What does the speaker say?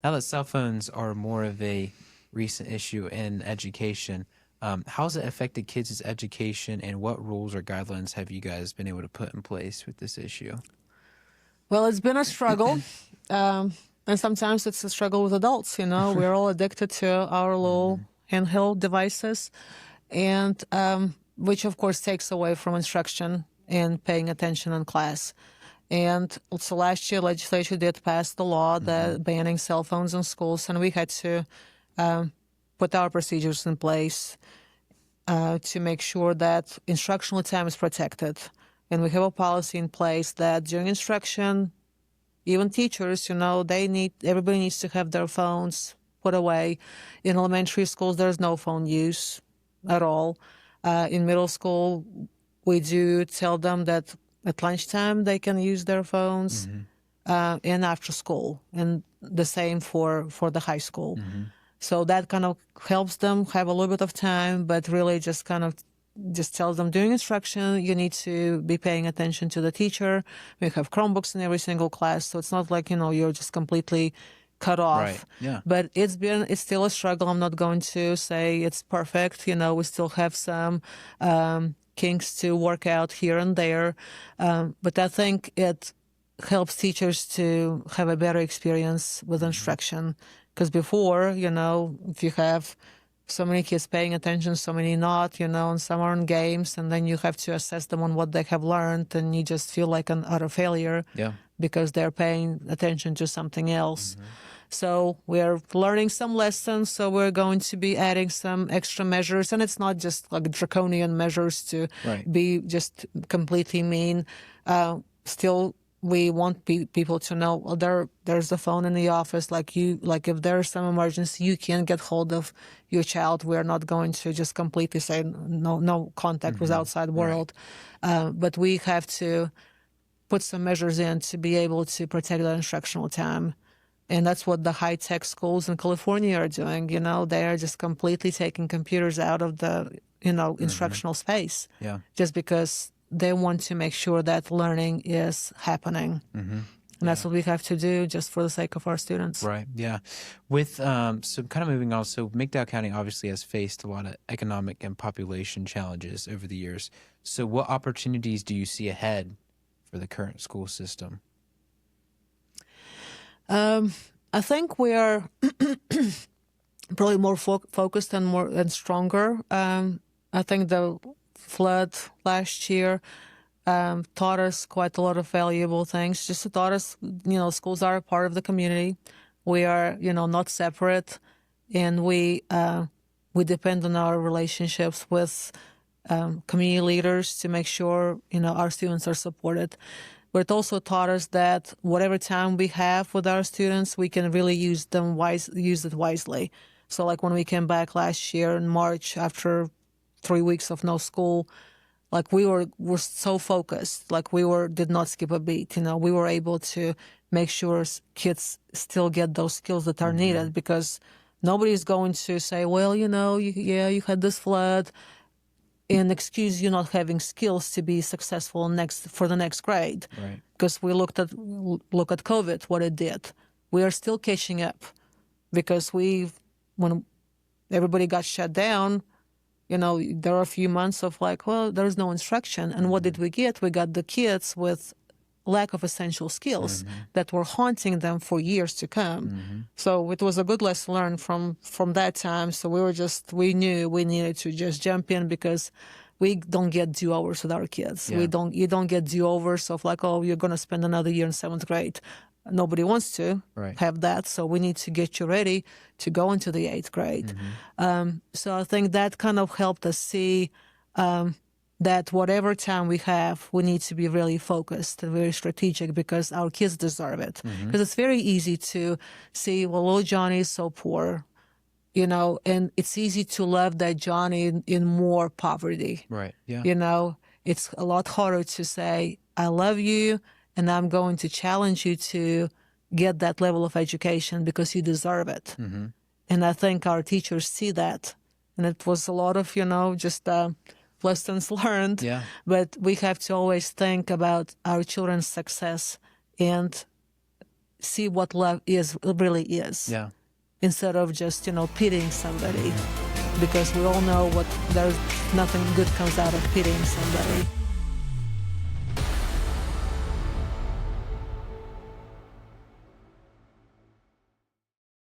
Now that cell phones are more of a recent issue in education, how has it affected kids' education, and what rules or guidelines have you guys been able to put in place with this issue? Well, it's been a struggle. And sometimes it's a struggle with adults, We're all addicted to our little handheld devices, and which, of course, takes away from instruction and paying attention in class. And also last year, legislature did pass the law that banning cell phones in schools, and we had to put our procedures in place to make sure that instructional time is protected. And we have a policy in place that during instruction, even teachers, everybody needs to have their phones put away. In elementary schools, there's no phone use at all. In middle school, we do tell them that at lunchtime they can use their phones, and after school, and the same for the high school. So that kind of helps them have a little bit of time, but really just tells them during instruction, you need to be paying attention to the teacher. We have Chromebooks in every single class, so it's not like, you're just completely cut off. Right. Yeah. But it's still a struggle. I'm not going to say it's perfect. We still have some kinks to work out here and there. But I think it helps teachers to have a better experience with instruction. Because before, if you have so many kids paying attention, so many not, and some are on games, and then you have to assess them on what they have learned, and you just feel like an utter failure because they're paying attention to something else. So we're learning some lessons, so we're going to be adding some extra measures, and it's not just like draconian measures to be just completely mean. Still, we want people to know, well, there's a phone in the office. Like if there's some emergency, you can get hold of your child. We're not going to just completely say no contact with outside world. But we have to put some measures in to be able to protect the instructional time. And that's what the high-tech schools in California are doing. They are just completely taking computers out of the, instructional space. Yeah. Just because they want to make sure that learning is happening. And that's what we have to do just for the sake of our students. Right. Yeah. With so kind of moving on, so McDowell County obviously has faced a lot of economic and population challenges over the years. So what opportunities do you see ahead for the current school system? I think we are probably more focused and stronger. I think the flood last year taught us quite a lot of valuable things. Just taught us, schools are a part of the community. We are, not separate, and we depend on our relationships with community leaders to make sure, our students are supported. But it also taught us that whatever time we have with our students, we can really use it wisely. So like when we came back last year in March after 3 weeks of no school, like we were so focused, like did not skip a beat. We were able to make sure kids still get those skills that are needed, because nobody's going to say, well, you had this flood, and excuse you not having skills to be successful for the next grade. Right. Because we look at COVID, what it did. We are still catching up, because when everybody got shut down, there are a few months of like, well, there's no instruction. And what did we get? We got the kids with lack of essential skills that were haunting them for years to come. So it was a good lesson learned from that time. So we knew we needed to just jump in, because we don't get do-overs with our kids. Yeah. You don't get do-overs of like, oh, you're going to spend another year in 7th grade. Nobody wants to have that. So we need to get you ready to go into the 8th grade. So I think that kind of helped us see that whatever time we have, we need to be really focused and very strategic, because our kids deserve it. Because it's very easy to see, well, little Johnny is so poor, and it's easy to love that Johnny in more poverty. Right. Yeah. It's a lot harder to say, I love you, and I'm going to challenge you to get that level of education because you deserve it. And I think our teachers see that. And it was a lot of, just lessons learned. Yeah. But we have to always think about our children's success and see what love really is, Yeah. instead of just pitying somebody, because we all know there's nothing good comes out of pitying somebody.